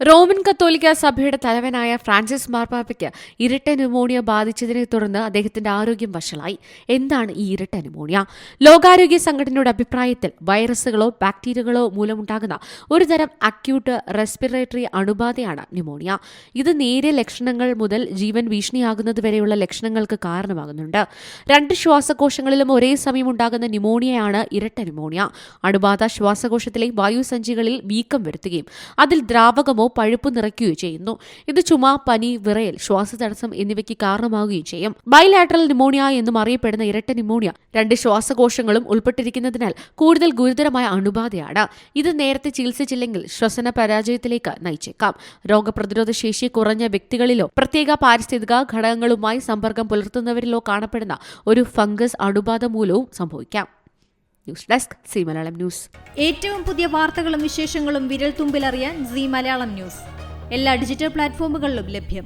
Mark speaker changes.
Speaker 1: Roman കത്തോലിക്ക സഭയുടെ തലവനായ ഫ്രാൻസിസ് മാർപ്പാപ്പയ്ക്ക് ഇരട്ട ന്യൂമോണിയ ബാധിച്ചതിനെ തുടർന്ന് അദ്ദേഹത്തിന്റെ ആരോഗ്യം വഷളായി. എന്താണ് ഈ ഇരട്ട ന്യൂമോണിയ? ലോകാരോഗ്യ സംഘടനയുടെ അഭിപ്രായത്തിൽ വൈറസുകളോ ബാക്ടീരിയകളോ മൂലമുണ്ടാകുന്ന ഒരുതരം അക്യൂട്ട് റെസ്പിറേറ്ററി അണുബാധയാണ് ന്യൂമോണിയ. ഇത് നേരിയ ലക്ഷണങ്ങൾ മുതൽ ജീവൻ ഭീഷണിയാകുന്നതുവരെയുള്ള ലക്ഷണങ്ങൾക്ക് കാരണമാകുന്നുണ്ട്. 2 ശ്വാസകോശങ്ങളിലും ഒരേ സമയം ഉണ്ടാകുന്ന ന്യൂമോണിയയാണ് ഇരട്ട ന്യൂമോണിയ. അണുബാധ ശ്വാസകോശത്തിലെ വായുസഞ്ചികളിൽ വീക്കം വരുത്തുകയും അതിൽ ദ്രാവകമോ പഴുപ്പ് നിറയ്ക്കുകയോ ചെയ്യുന്നു. ഇത് ചുമ, പനി, വിറയൽ, ശ്വാസതടസ്സം എന്നിവയ്ക്ക് കാരണമാവുകയും ചെയ്യും. ബൈലാറ്ററൽ ന്യൂമോണിയ എന്നും അറിയപ്പെടുന്ന ഇരട്ട ന്യൂമോണിയ 2 ശ്വാസകോശങ്ങളും ഉൾപ്പെട്ടിരിക്കുന്നതിനാൽ കൂടുതൽ ഗുരുതരമായ അണുബാധയാണ്. ഇത് നേരത്തെ ചികിത്സിച്ചില്ലെങ്കിൽ ശ്വസന പരാജയത്തിലേക്ക് നയിച്ചേക്കാം. രോഗപ്രതിരോധ ശേഷി കുറഞ്ഞ വ്യക്തികളിലോ പ്രത്യേക പാരിസ്ഥിതിക ഘടകങ്ങളുമായി സമ്പർക്കം പുലർത്തുന്നവരിലോ കാണപ്പെടുന്ന ഒരു ഫംഗസ് അണുബാധ മൂലവും സംഭവിക്കാം. News desk C Malayalam news.
Speaker 2: ഏറ്റവും പുതിയ വാർത്തകളും വിശേഷങ്ങളും വിരൽ തുമ്പിലറിയാൻ സി മലയാളം ന്യൂസ് എല്ലാ ഡിജിറ്റൽ പ്ലാറ്റ്ഫോമുകളിലും ലഭ്യം.